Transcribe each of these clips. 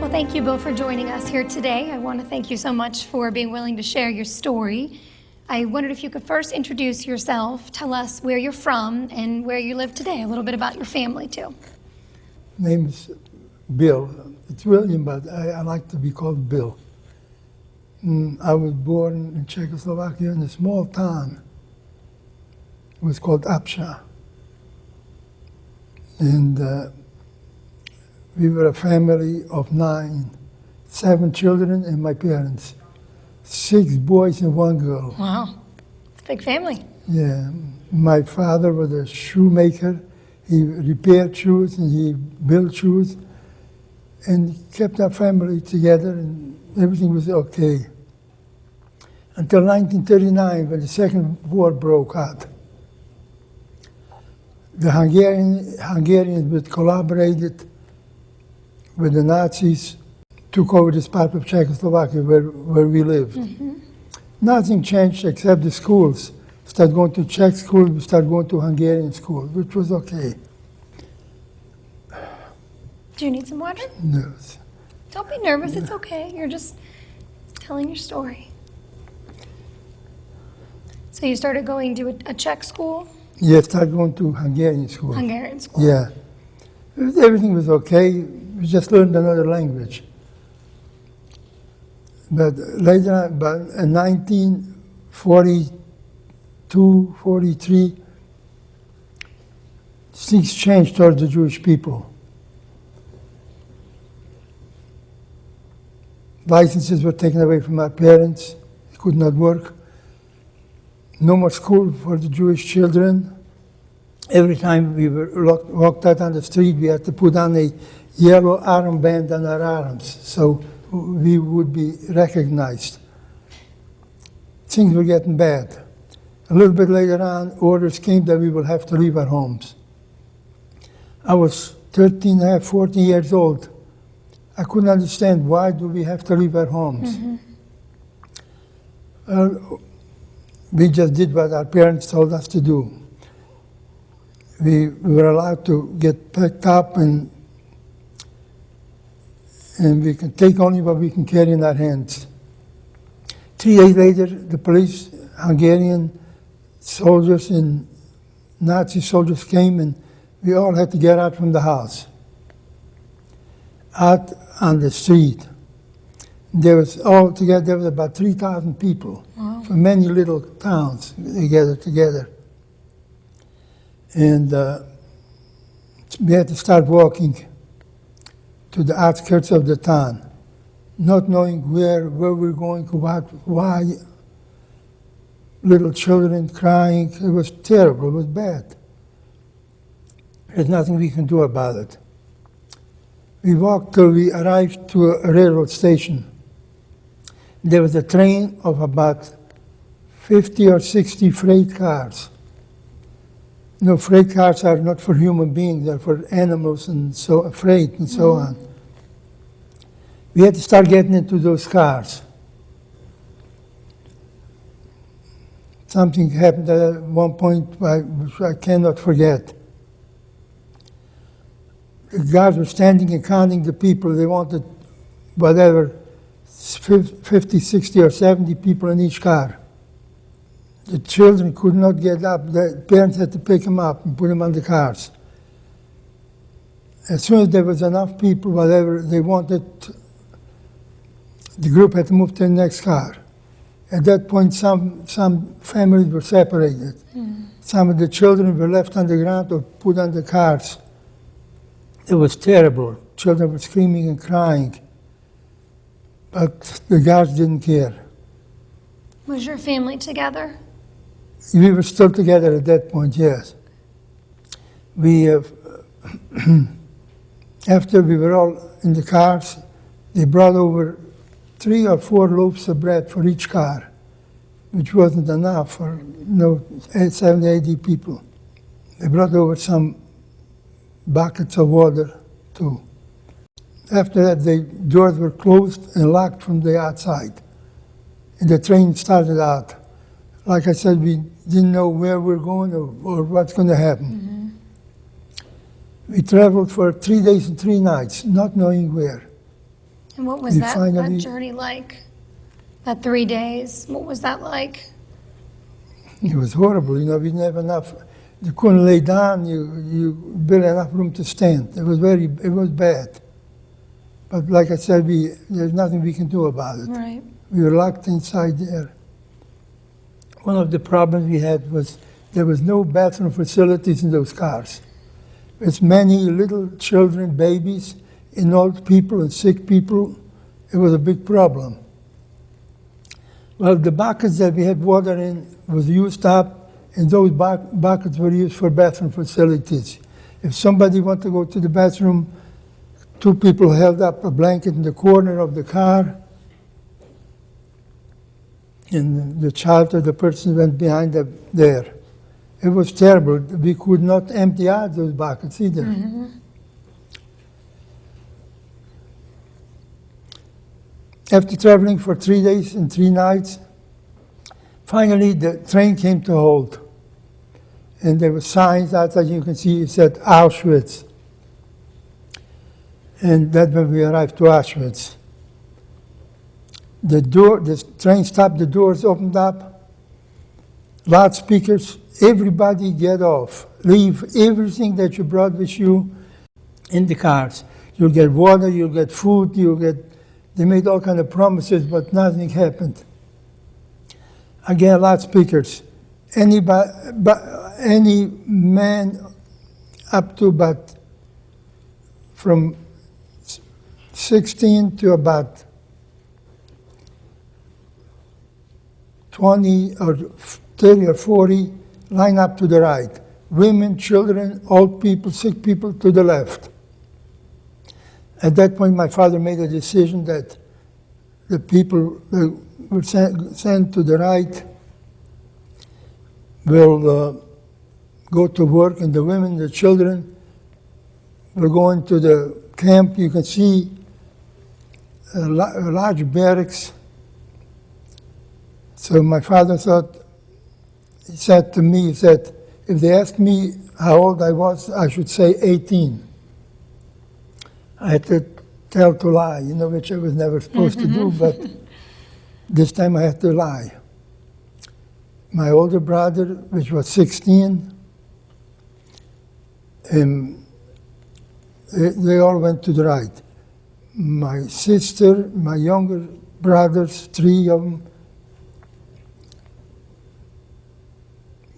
Well, thank you, Bill, for joining us here today. I want to thank you so much for being willing to share your story. I wondered if you could first introduce yourself, tell us where you're from and where you live today, a little bit about your family, too. My name is Bill. It's William, but I like to be called Bill. I was born in Czechoslovakia in a small town. It was called Apša. And we were a family of 9, 7 children and my parents. 6 boys and 1 girl. Wow, it's a big family. Yeah, my father was a shoemaker. He repaired shoes and he built shoes and kept our family together and everything was okay. Until 1939 when the Second War broke out. The Hungarians would collaborated with the Nazis, took over this part of Czechoslovakia where we lived. Nothing changed except the schools. Started going to Czech school, we started going to Hungarian school, which was okay. Do you need some water? No. Don't be nervous, it's okay. You're just telling your story. So you started going to a Czech school? Yeah, started going to Hungarian school. Hungarian school. Yeah. Everything was okay. We just learned another language. But later on, in 1942, 43, things changed towards the Jewish people. Licenses were taken away from our parents. They could not work. No more school for the Jewish children. Every time we were walked out on the street, we had to put on a yellow armband on our arms, so we would be recognized. Things were getting bad. A little bit later on, orders came that we will have to leave our homes. I was 13 and a half, 14 years old. I couldn't understand why do we have to leave our homes. We just did what our parents told us to do. We were allowed to get picked up and we can take only what we can carry in our hands. 3 days later, the police, Hungarian soldiers and Nazi soldiers came and we all had to get out from the house. Out on the street. There was about 3,000 people. Wow. From many little towns together. And we had to start walking to the outskirts of the town, not knowing where we're going, why. Little children crying. It was terrible, it was bad. There's nothing we can do about it. We walked till we arrived to a railroad station. There was a train of about 50 or 60 freight cars. No, freight cars are not for human beings, they're for animals and freight and so on. We had to start getting into those cars. Something happened at one point which I cannot forget. The guards were standing and counting the people. They wanted whatever, 50, 60 or 70 people in each car. The children could not get up. The parents had to pick them up and put them on the cars. As soon as there was enough people, whatever they wanted, the group had to move to the next car. At that point, some families were separated. Some of the children were left on the ground or put on the cars. It was terrible. Children were screaming and crying. But the guards didn't care. Was your family together? We were still together at that point, yes. We, after we were all in the cars, they brought over 3 or 4 loaves of bread for each car, which wasn't enough for 70, 80 people. They brought over some buckets of water too. After that, the doors were closed and locked from the outside. And the train started out. Like I said, we didn't know where we're going or what's going to happen. We traveled for 3 days and 3 nights, not knowing where. And what was We that finally- journey like? That 3 days, what was that like? It was horrible, we didn't have enough. You couldn't lay down, you barely enough room to stand. It was bad. But like I said, there's nothing we can do about it. Right. We were locked inside there. One of the problems we had was there was no bathroom facilities in those cars. It's many little children, babies, and old people and sick people. It was a big problem. Well, the buckets that we had water in was used up, and those buckets were used for bathroom facilities. If somebody wanted to go to the bathroom, 2 people held up a blanket in the corner of the car, and the child or the person went behind there. It was terrible. We could not empty out those buckets either. Mm-hmm. After traveling for 3 days and 3 nights, finally the train came to halt. And there were signs outside, you can see, it said Auschwitz. And that's when we arrived to Auschwitz. The train stopped, the doors opened up, loudspeakers, everybody get off. Leave everything that you brought with you in the cars. You'll get water, you'll get food, they made all kind of promises, but nothing happened. Again, loudspeakers. Any man up to about from 16 to about 20 or 30 or 40, line up to the right. Women, children, old people, sick people to the left. At that point, my father made a decision that the people that were sent to the right will go to work, and the women, the children, will go into the camp. You can see a large barracks. So my father he said to me, if they asked me how old I was, I should say 18. I had to tell to lie, which I was never supposed to do, but this time I had to lie. My older brother, which was 16, they all went to the right. My sister, my younger brothers, 3 of them,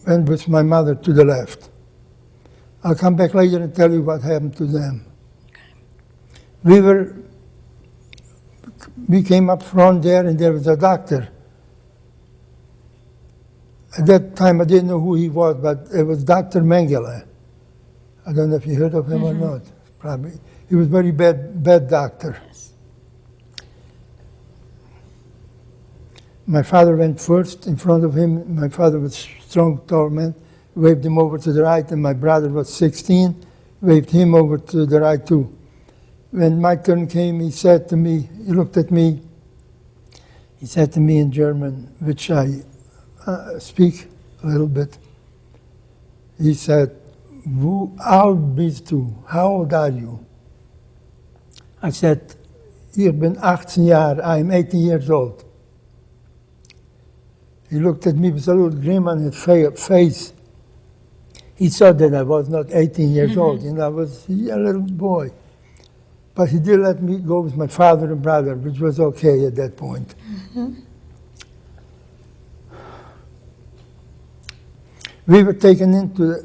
went with my mother to the left. I'll come back later and tell you what happened to them. We came up front there, and there was a doctor. At that time, I didn't know who he was, but it was Dr. Mengele. I don't know if you heard of him or not. Probably. He was a very bad doctor. Yes. My father went first in front of him. My father was a strong, tall man. Waved him over to the right, and my brother was 16. Waved him over to the right, too. When my turn came, he said to me, he looked at me, he said to me in German, which I speak a little bit. He said, "Wo alt bist du? How old are you?" I said, "Ich bin 18 Jahre, I'm 18 years old." He looked at me with a little grin on his face. He saw that I was not 18 years old, I was a little boy. But he did let me go with my father and brother, which was okay at that point. We were taken into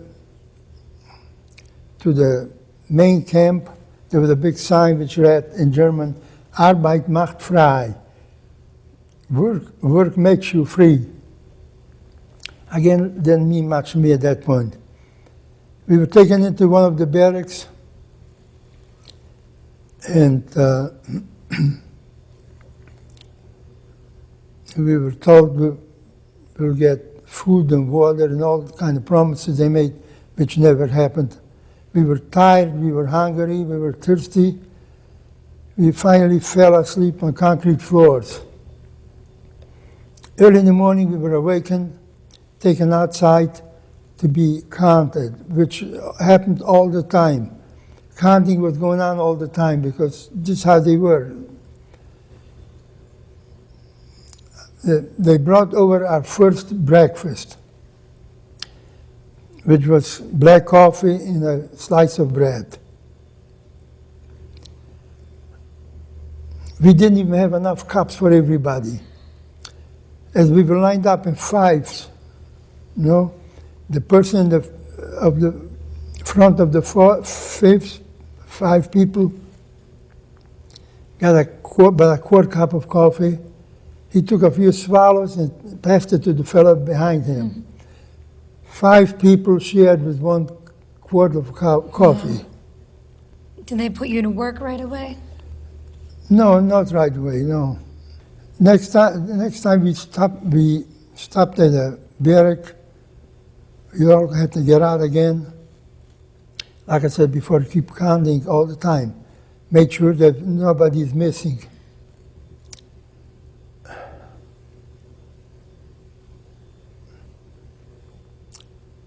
the main camp. There was a big sign which read in German, "Arbeit macht frei." Work makes you free. Again, didn't mean much to me at that point. We were taken into one of the barracks, and we were told we'll get food and water and all the kind of promises they made, which never happened. We were tired, we were hungry, we were thirsty. We finally fell asleep on concrete floors. Early in the morning, we were awakened, taken outside to be counted, which happened all the time. Counting was going on all the time because this is how they were. they brought over our first breakfast, which was black coffee and a slice of bread. We didn't even have enough cups for everybody. As we were lined up in fives, the person of the front of the fifth, 5 people, got a quart cup of coffee. He took a few swallows and passed it to the fellow behind him. Mm-hmm. 5 people shared with 1 quart of coffee. Wow. Did they put you to work right away? No, not right away, no. Next time we stopped at a barrack, we all had to get out again. Like I said before, keep counting all the time. Make sure that nobody is missing.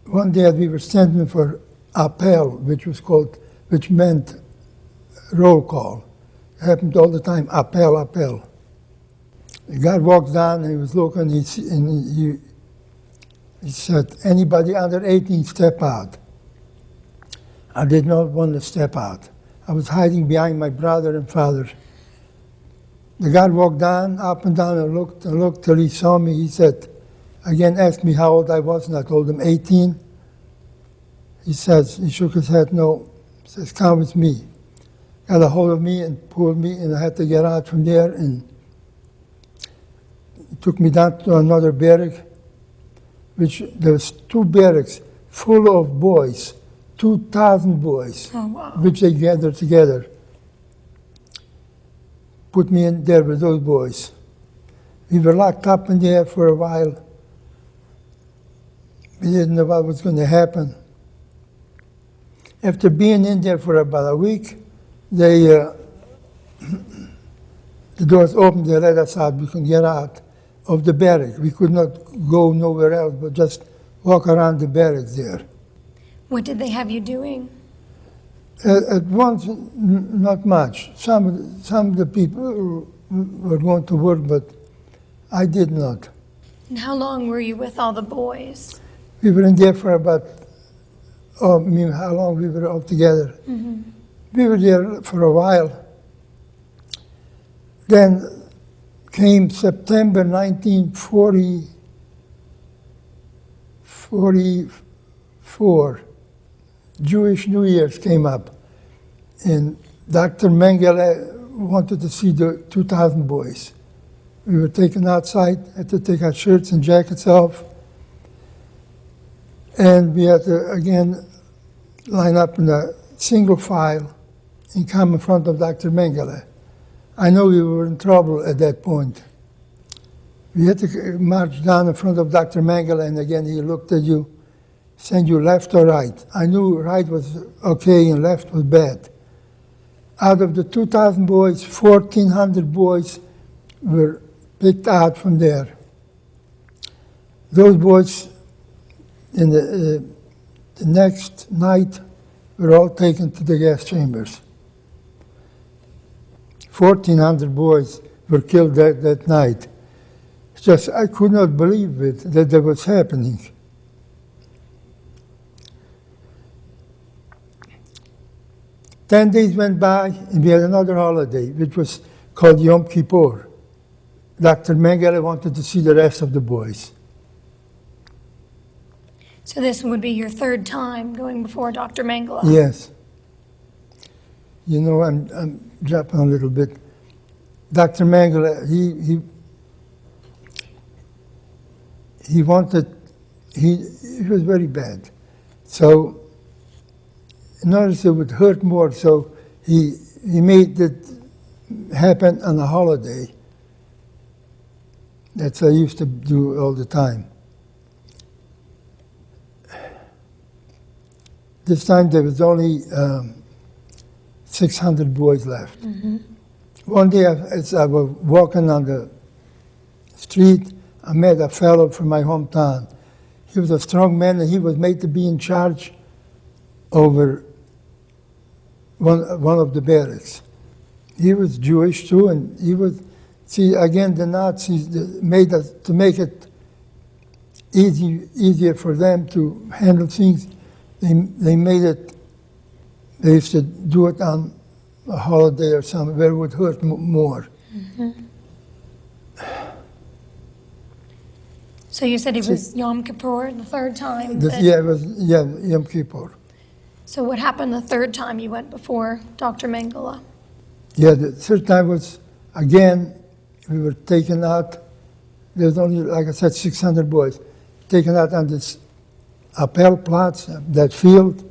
One day we were standing for appel, which meant roll call. It happened all the time, appel. The guy walked down and he was looking and he said, anybody under 18 step out. I did not want to step out. I was hiding behind my brother and father. The guy walked down, up and down, and looked till he saw me. He said, again, asked me how old I was, and I told him 18. He shook his head, no. He says, come with me. Got a hold of me and pulled me, and I had to get out from there, and he took me down to another barrack, which there was 2 barracks full of boys, 2,000 boys, oh, wow. Which they gathered together. Put me in there with those boys. We were locked up in there for a while. We didn't know what was going to happen. After being in there for about a week, the doors opened, they let us out. We could get out of the barrack. We could not go nowhere else but just walk around the barracks there. What did they have you doing? At once, not much. Some of the people were going to work, but I did not. And how long were you with all the boys? We were in there for about, how long we were all together. Mm-hmm. We were there for a while. Then came September 1944. Jewish New Year's came up, and Dr. Mengele wanted to see the 2,000 boys. We were taken outside, had to take our shirts and jackets off, and we had to again line up in a single file and come in front of Dr. Mengele. I know we were in trouble at that point. We had to march down in front of Dr. Mengele, and again he looked at you, send you left or right. I knew right was okay and left was bad. Out of the 2,000 boys, 1,400 boys were picked out from there. Those boys, in the next night, were all taken to the gas chambers. 1,400 boys were killed that night. It's just, I could not believe it, that was happening. Ten days went by, and we had another holiday, which was called Yom Kippur. Dr. Mengele wanted to see the rest of the boys. So this would be your 3rd time going before Dr. Mengele? Yes. You know, I'm dropping a little bit. Dr. Mengele, he was very bad. So, in order it would hurt more, so he made it happen on a holiday. That's what I used to do all the time. This time there was only 600 boys left. Mm-hmm. One day, as I was walking on the street, I met a fellow from my hometown. He was a strong man, and he was made to be in charge over one of the barracks. He was Jewish too, and he See, again, the Nazis made us, to make it easier for them to handle things, they made it, they used to do it on a holiday or something where it would hurt more. So you said it was Yom Kippur the third time? Yeah, it was Yom Kippur. So what happened the third time you went before Dr. Mengele? Yeah, the third time was, again, we were taken out. There was only, like I said, 600 boys taken out on this Appelplatz, that field.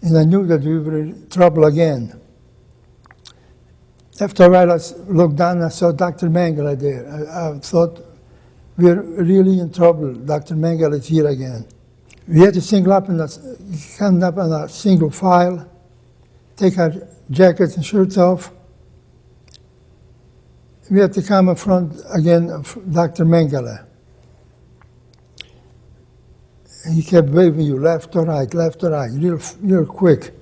And I knew that we were in trouble again. After a while, I looked down and I saw Dr. Mengele there. I thought, we're really in trouble. Dr. Mengele is here again. We had to stand up in a single file, take our jackets and shirts off. We had to come in front again of Dr. Mengele. He kept waving you left or right, real quick.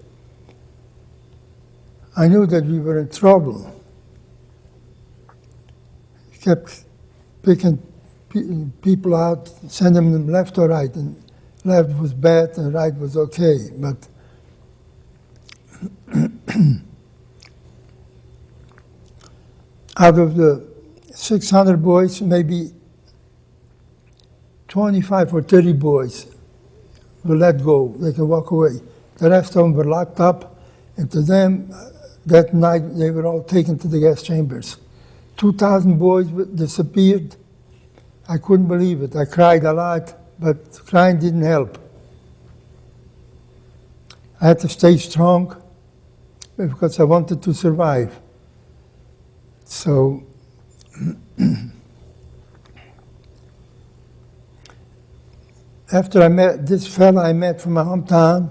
I knew that we were in trouble. He kept picking people out, sending them left or right, and left was bad and right was okay. But out of the 600 boys, maybe 25 or 30 boys were let go. They could walk away. The rest of them were locked up, and to them, that night, they were all taken to the gas chambers. 2,000 boys disappeared. I couldn't believe it. I cried a lot, but crying didn't help. I had to stay strong because I wanted to survive. So after I met this fellow I met from my hometown,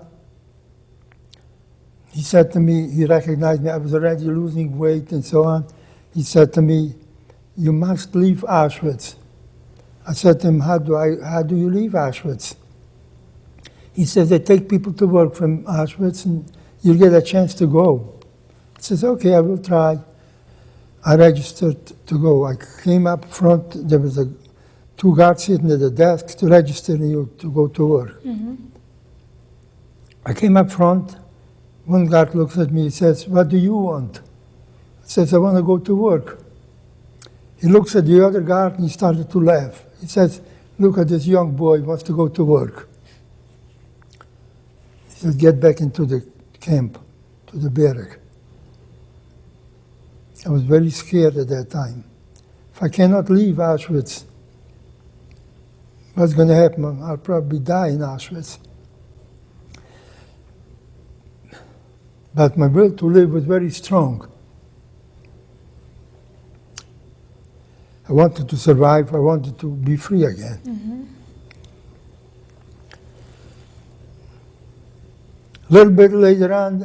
he said to me, he recognized me, I was already losing weight and so on. He said to me, "You must leave Auschwitz." I said to him, how do you leave Auschwitz? He says, they take people to work from Auschwitz and you'll get a chance to go. I says, okay, I will try. I registered to go. I came up front, there was two guards sitting at the desk to register you to go to work. I came up front, one guard looks at me, he says, what do you want? I says, I want to go to work. He looks at the other guard and he started to laugh. He says, look at this young boy, wants to go to work. He said, get back into the camp, to the barrack. I was very scared at that time. If I cannot leave Auschwitz, what's going to happen? I'll probably die in Auschwitz. But my will to live was very strong. I wanted to survive. I wanted to be free again. A little bit later on,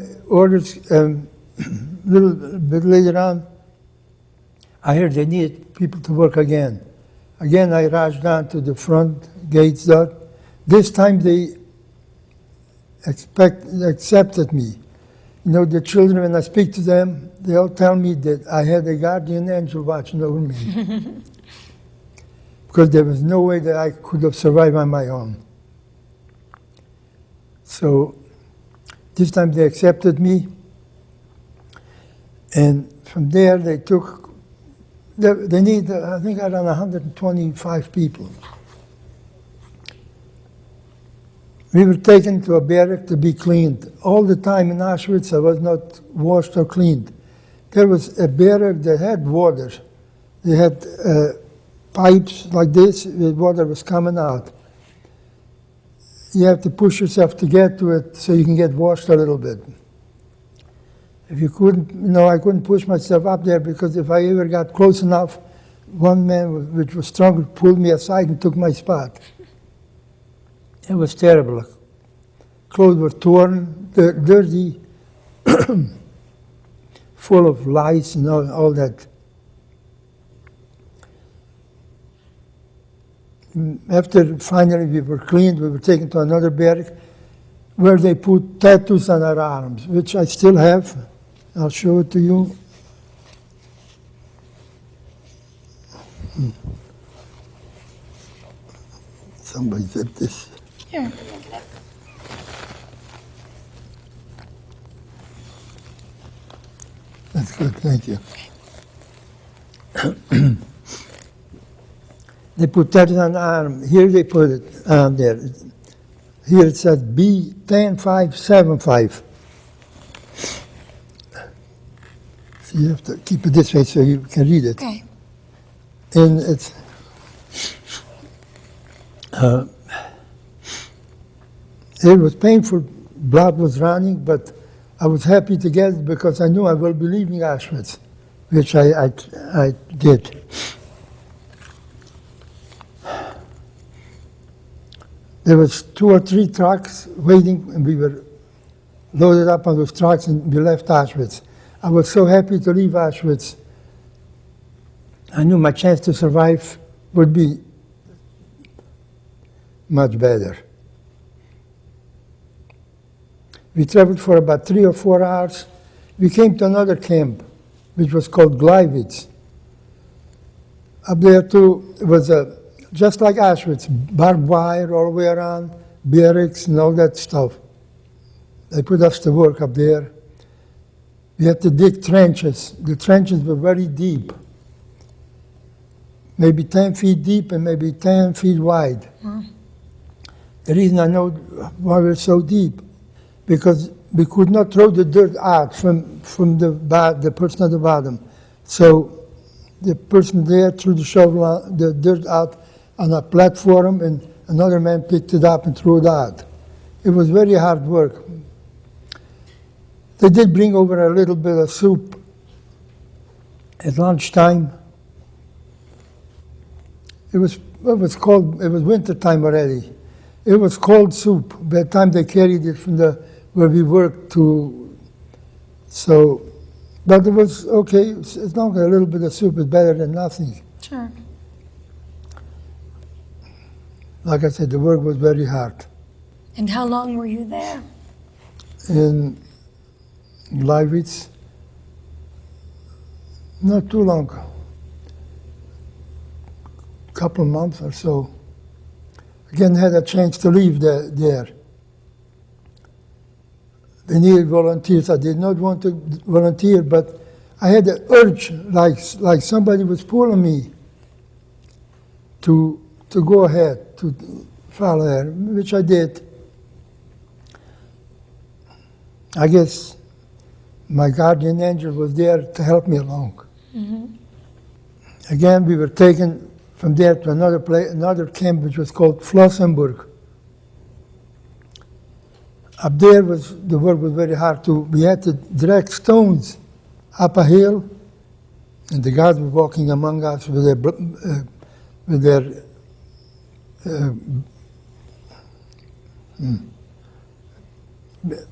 I heard they needed people to work again. Again, I rushed down to the front gates there. This time they accepted me. You know, the children, when I speak to them, they all tell me that I had a guardian angel watching over me. Because there was no way that I could have survived on my own. So this time they accepted me. And from there they need, I think, around 125 people. We were taken to a barrack to be cleaned. All the time in Auschwitz I was not washed or cleaned. There was a barrack that had water. They had pipes like this, the water was coming out. You have to push yourself to get to it so you can get washed a little bit. If you couldn't, I couldn't push myself up there because if I ever got close enough, one man, which was stronger, pulled me aside and took my spot. It was terrible. Clothes were torn, dirty, full of lice and all that. After finally we were cleaned, we were taken to another barrack where they put tattoos on our arms, which I still have. I'll show it to you. somebody zip this. Here. That's good, thank you. They put that on the arm. Here they put it on there. Here it says B10575. So you have to keep it this way so you can read it. Okay. And it's it was painful, blood was running, but I was happy to get it because I knew I will be leaving Auschwitz, which I did. There was 2 or 3 trucks waiting, and we were loaded up on those trucks, and we left Auschwitz. I was so happy to leave Auschwitz. I knew my chance to survive would be much better. We traveled for about 3 or 4 hours. We came to another camp, which was called Gleiwitz. Up there too, it was just like Auschwitz, barbed wire all the way around, barracks and all that stuff. They put us to work up there. We had to dig trenches. The trenches were very deep, maybe 10 feet deep and maybe 10 feet wide. Wow. The reason I know why we're so deep, because we could not throw the dirt out from the person at the bottom. So the person there threw the shovel, the dirt out on a platform, and another man picked it up and threw it out. It was very hard work. They did bring over a little bit of soup at lunchtime. It was cold. It was winter time already. It was cold soup by the time they carried it from where we worked to. So, but it was okay. As long as a little bit of soup is better than nothing. Sure. Like I said, the work was very hard. And how long were you there? In Gleiwitz, not too long, a couple of months or so. Again, had a chance to leave there. They needed volunteers. I did not want to volunteer, but I had the urge, like somebody was pulling me to go ahead, to follow her, which I did. I guess my guardian angel was there to help me along. Mm-hmm. Again, we were taken from there to another camp, which was called Flossenburg. Up there the work was very hard too. We had to drag stones up a hill, and the guards were walking among us with their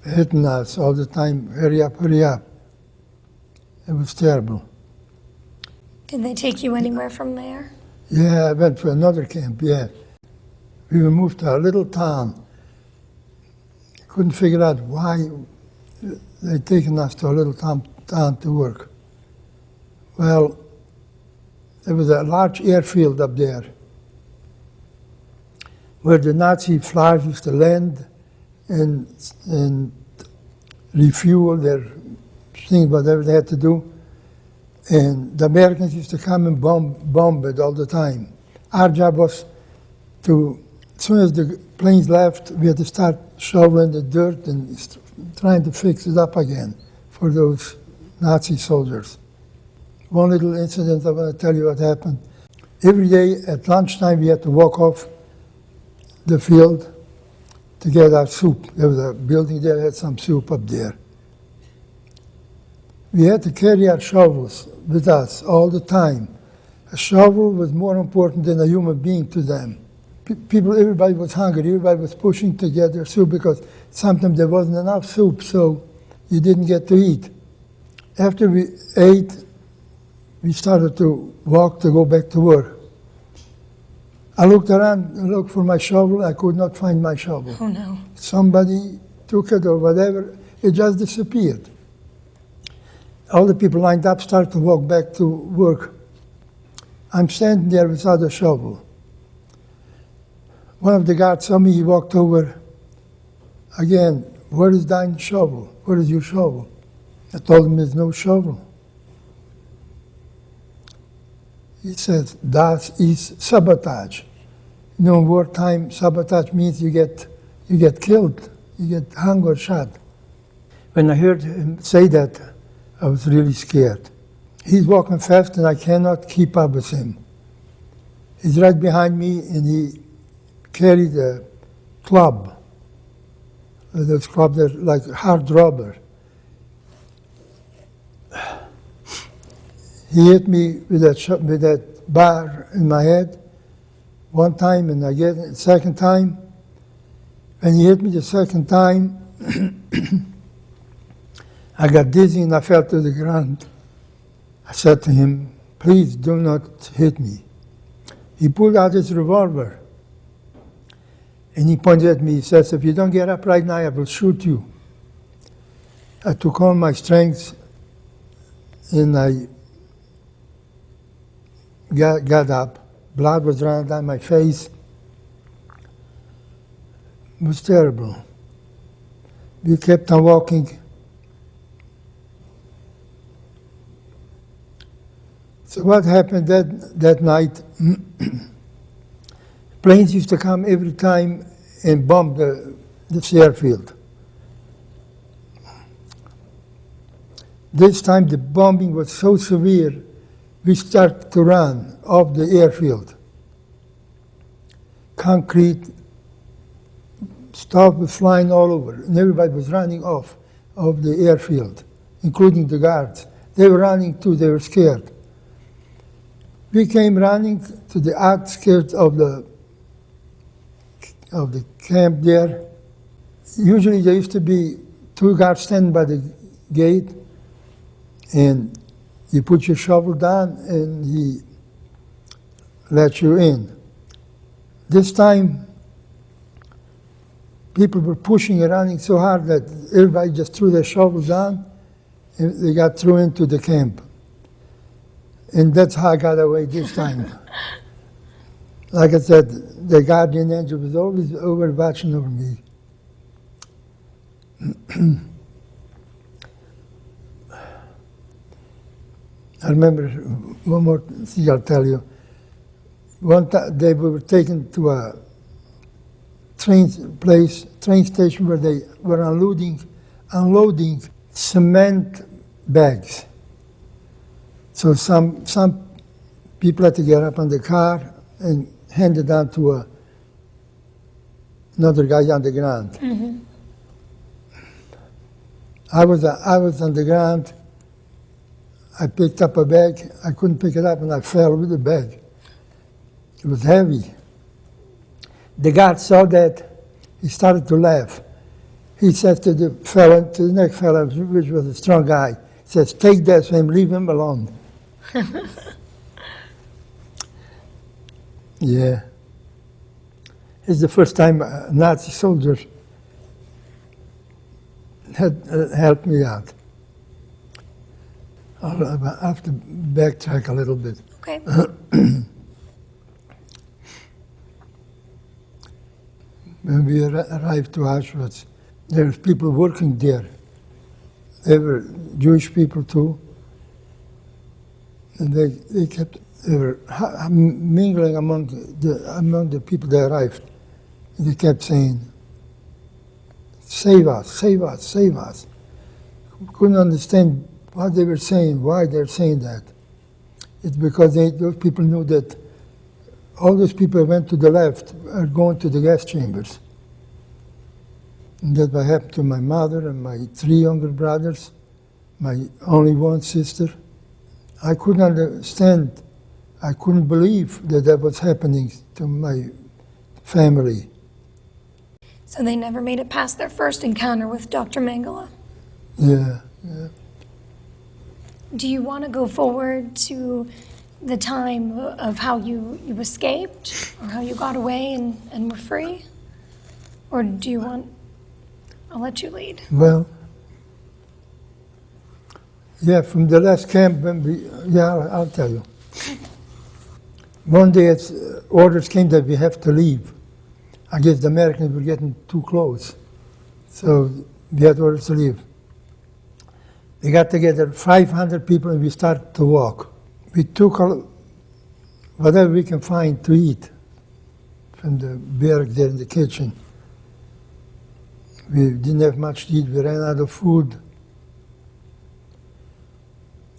hitting us all the time. Hurry up, hurry up. It was terrible. Did they take you anywhere from there? Yeah, I went to another camp, yeah. We were moved to a little town. Couldn't figure out why they'd taken us to a little town to work. Well, there was a large airfield up there where the Nazi flyers used to land and refuel their things, whatever they had to do. And the Americans used to come and bomb it all the time. Our job was to, as soon as the planes left, we had to start shoveling the dirt and trying to fix it up again for those Nazi soldiers. One little incident I want to tell you what happened. Every day at lunchtime, we had to walk off the field to get our soup. There was a building there that had some soup up there. We had to carry our shovels with us all the time. A shovel was more important than a human being to them. Everybody was hungry, everybody was pushing to get their soup because sometimes there wasn't enough soup, so you didn't get to eat. After we ate, we started to walk to go back to work. I looked around and looked for my shovel. I could not find my shovel. Oh no. Somebody took it or whatever. It just disappeared. All the people lined up started to walk back to work. I'm standing there without a shovel. One of the guards saw me, he walked over. Again, where is thine shovel? Where is your shovel? I told him there's no shovel. He says, that is sabotage. You know, wartime sabotage means you get killed, you get hung or shot. When I heard him say that, I was really scared. He's walking fast and I cannot keep up with him. He's right behind me and he carried a club. Those clubs are like hard rubber. He hit me with that bar in my head one time, and I get it the second time. When he hit me the second time, I got dizzy and I fell to the ground. I said to him, please do not hit me. He pulled out his revolver and he pointed at me. He says, if you don't get up right now, I will shoot you. I took all my strength and I got up. Blood was running down my face. It was terrible. We kept on walking. So what happened that night, planes used to come every time and bomb this airfield. This time the bombing was so severe, we started to run off the airfield. Concrete stuff was flying all over, and everybody was running off of the airfield, including the guards. They were running too, they were scared. We came running to the outskirts of the camp there. Usually there used to be 2 guards standing by the gate, and you put your shovel down and he let you in. This time, people were pushing and running so hard that everybody just threw their shovels down and they got thrown into the camp. And that's how I got away this time. Like I said, the guardian angel was always over watching over me. I remember one more thing I'll tell you. One time they were taken to a train station where they were unloading cement bags. So some people had to get up on the car and hand it down to another guy on the ground. Mm-hmm. I was on the ground. I picked up a bag. I couldn't pick it up, and I fell with the bag. It was heavy. The guard saw that. He started to laugh. He said to the next fellow, which was a strong guy, he says, "Take that from him, leave him alone." Yeah. It's the first time a Nazi soldier had helped me out. I'll have to backtrack a little bit. Okay. When we arrived to Auschwitz, there were people working there. They were Jewish people too. And they were mingling among the people that arrived. And they kept saying, "Save us, save us, save us." Couldn't understand what they were saying, why they're saying that. It's because those people knew that all those people who went to the left are going to the gas chambers. And that's what happened to my mother and my 3 younger brothers, my only one sister. I couldn't understand, I couldn't believe that was happening to my family. So they never made it past their first encounter with Dr. Mengele. Yeah, yeah. Do you want to go forward to the time of how you escaped, or how you got away and were free? Or do you want, I'll let you lead. Well, yeah, from the last camp, I'll tell you. One day orders came that we have to leave. I guess the Americans were getting too close. So we had orders to leave. We got together 500 people and we started to walk. We took whatever we can find to eat from the barrack there in the kitchen. We didn't have much to eat. We ran out of food.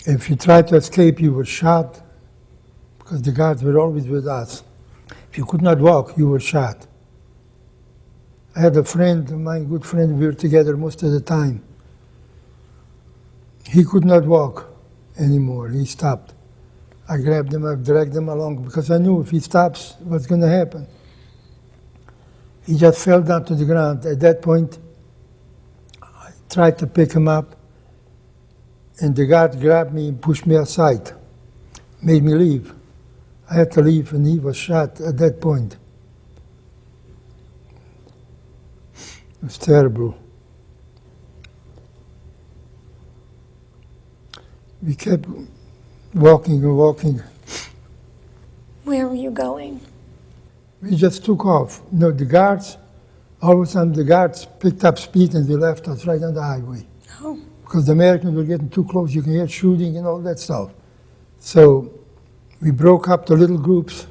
If you tried to escape, you were shot because the guards were always with us. If you could not walk, you were shot. I had a friend, my good friend, we were together most of the time. He could not walk anymore. He stopped. I grabbed him, I dragged him along because I knew if he stops, what's going to happen? He just fell down to the ground. At that point, I tried to pick him up, and the guard grabbed me and pushed me aside, made me leave. I had to leave, and he was shot at that point. It was terrible. We kept walking and walking. Where were you going? We just took off. You know, the guards, all of a sudden the guards picked up speed and they left us right on the highway. Oh. Because the Americans were getting too close. You can hear shooting and all that stuff. So we broke up to little groups,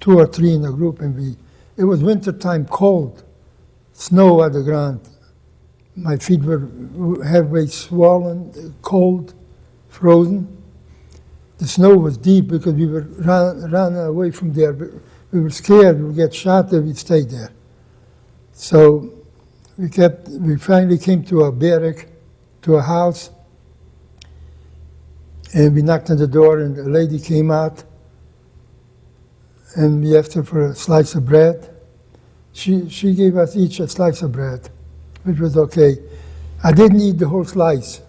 2 or 3 in a group, and it was wintertime, cold, snow on the ground. My feet were halfway swollen, cold, frozen. The snow was deep because we were run away from there. We were scared we would get shot if we stayed there. So we finally came to a barrack, to a house, and we knocked on the door and a lady came out and we asked her for a slice of bread. She gave us each a slice of bread, which was okay. I didn't eat the whole slice.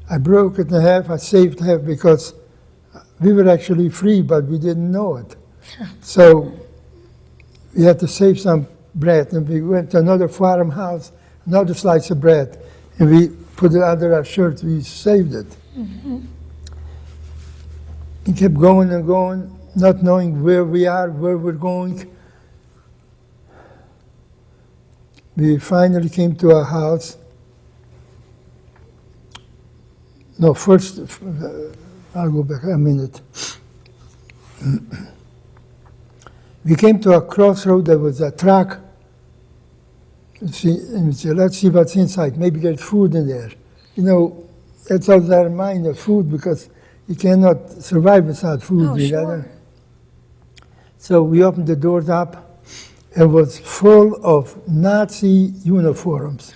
I broke it in half, I saved half because we were actually free, but we didn't know it. So we had to save some bread, and we went to another farmhouse, another slice of bread, and we put it under our shirt, we saved it. Mm-hmm. We kept going and going, not knowing where we are, where we're going. We finally came to a house. No, first, I'll go back a minute. We came to a crossroad. There was a truck. And we said, let's see what's inside. Maybe there's food in there. You know, that's all our mind of food because you cannot survive without food. Oh, sure. So we opened the doors up. It was full of Nazi uniforms,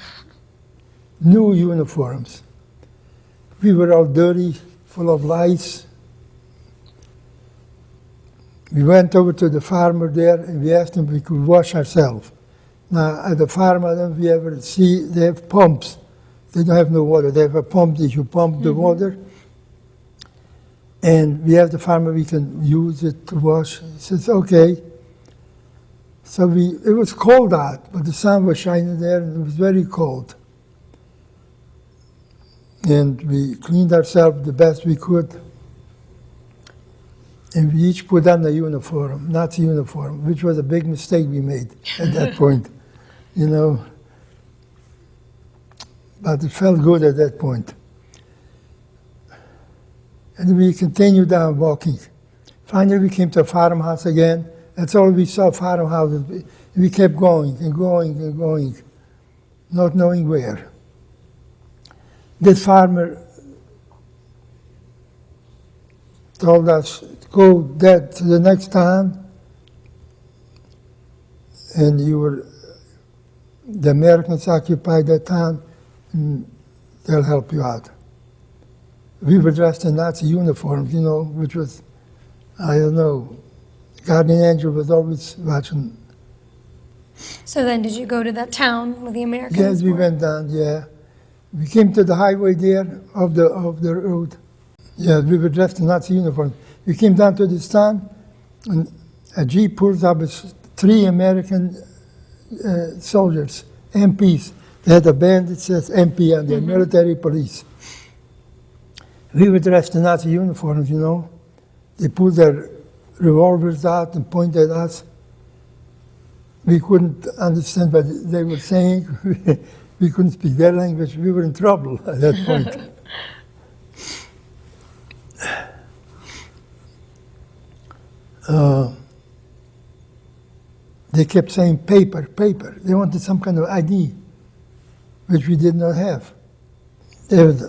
new uniforms. We were all dirty, full of lice. We went over to the farmer there and we asked him if we could wash ourselves. Now, at the farm, I don't know if you ever see, they have pumps. They don't have no water. They have a pump that you pump the water. And we asked the farmer we can use it to wash. He says, okay. So it was cold out, but the sun was shining there and it was very cold. And we cleaned ourselves the best we could. And we each put on a uniform, Nazi uniform, which was a big mistake we made at that point, you know. But it felt good at that point. And we continued on walking. Finally, we came to a farmhouse again. That's all we saw, farmhouses. We kept going and going and going, not knowing where. This farmer told us, go there to the next town, and the Americans occupy that town, and they'll help you out. We were dressed in Nazi uniforms, you know, which was, I don't know, Guardian Angel was always watching. So then did you go to that town with the Americans? Yes, we went down, yeah. We came to the highway there of the road. Yeah, we were dressed in Nazi uniforms. We came down to this town, and a jeep pulls up with 3 American soldiers, MPs. They had a band that says MP on their military police. We were dressed in Nazi uniforms, you know. They pulled their revolvers out and pointed at us. we couldn't understand what they were saying. We couldn't speak their language. We were in trouble at that point. They kept saying paper, paper. They wanted some kind of ID, which we did not have. There was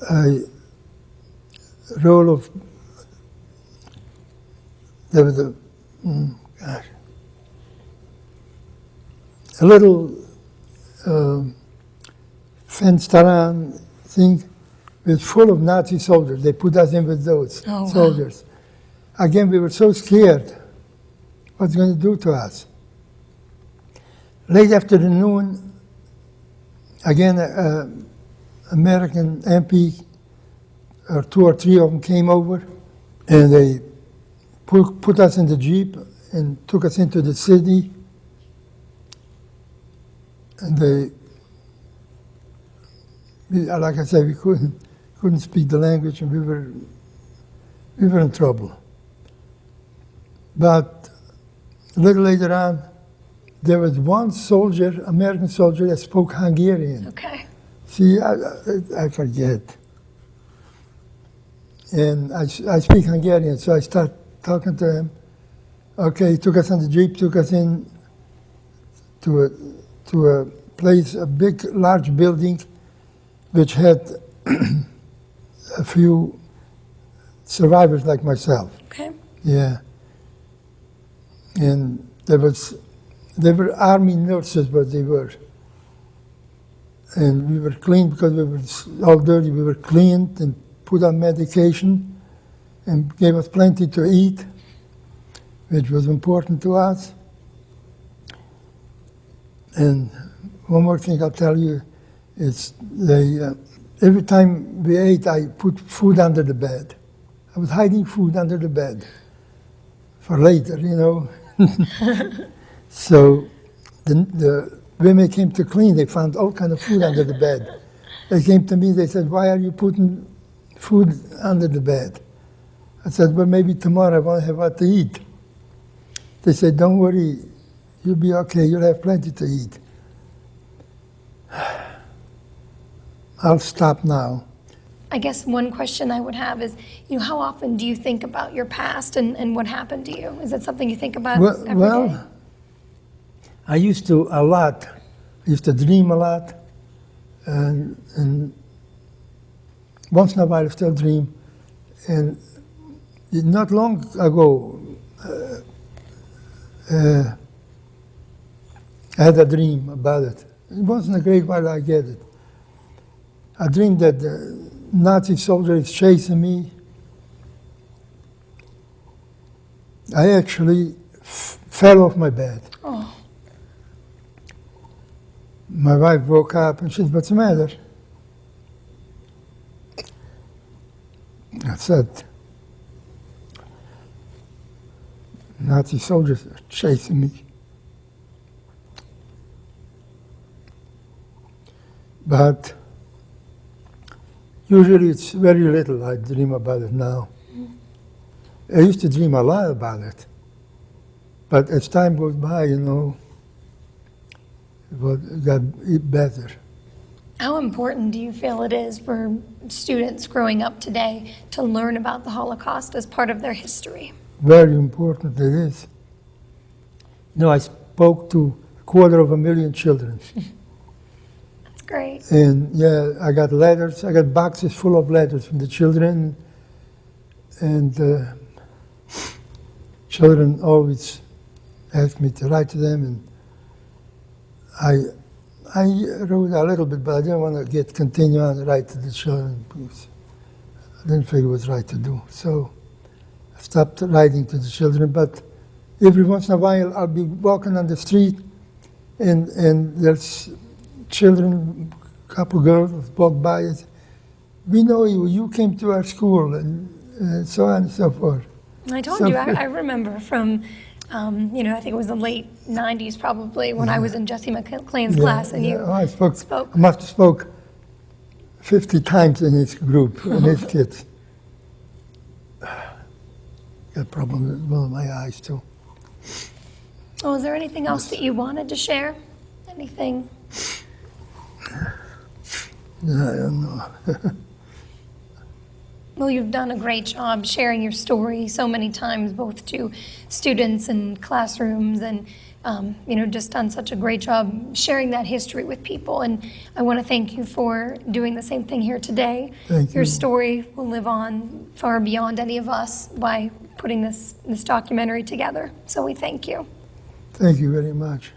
a roll of, there was a, gosh, a little fenced-around thing was full of Nazi soldiers. They put us in with those soldiers. Again, we were so scared. What's going to do to us? Late afternoon, again, American MP, or 2 or 3 of them came over, and they put us in the Jeep and took us into the city. And they, like I said, we couldn't speak the language, and we were in trouble. But a little later on, there was one soldier, American soldier, that spoke Hungarian. Okay. See, I forget. And I speak Hungarian, so I start talking to him. Okay, he took us on the Jeep, took us in to a place, a big, large building, which had a few survivors like myself. Okay. Yeah. And they were army nurses, but they were. And we were cleaned because we were all dirty. We were cleaned and put on medication and gave us plenty to eat, which was important to us. And one more thing I'll tell you is every time we ate, I put food under the bed. I was hiding food under the bed for later, you know. So the women came to clean. They found all kind of food under the bed. They came to me. They said, "Why are you putting food under the bed?" I said, "Well, maybe tomorrow I won't have what to eat." They said, "Don't worry. You'll be okay. You'll have plenty to eat." I'll stop now. I guess one question I would have is, how often do you think about your past and what happened to you? Is it something you think about every day? I used to a lot. I used to dream a lot, and once in a while I still dream. And not long ago, I had a dream about it. It wasn't a great while I get it. I dreamed that the Nazi soldier is chasing me. I actually fell off my bed. Oh. My wife woke up and she said, "What's the matter?" I said, "Nazi soldiers are chasing me." But usually it's very little I dream about it now. I used to dream a lot about it. But as time goes by, it got better. How important do you feel it is for students growing up today to learn about the Holocaust as part of their history? Very important it is. I spoke to 250,000 children. That's great. And yeah, I got letters. I got boxes full of letters from the children. And children always ask me to write to them. And I wrote a little bit, but I didn't want to continue on to write to the children because I didn't think it was right to do. So I stopped writing to the children. But every once in a while, I'll be walking on the street, and there's children, a couple girls walk by and say, "We know you. You came to our school," and so on and so forth. I told you, I remember from, I think it was the late 90s probably when I was in Jesse McLean's class and you spoke. I must have spoke 50 times in his group, in his kids. Got a problem with one of my eyes too. Oh, is there anything else that you wanted to share? Anything? I don't know. Well, you've done a great job sharing your story so many times, both to students and classrooms, and just done such a great job sharing that history with people. And I want to thank you for doing the same thing here today. Thank Your you. story will live on far beyond any of us by putting this documentary together. So we thank you. Thank you very much.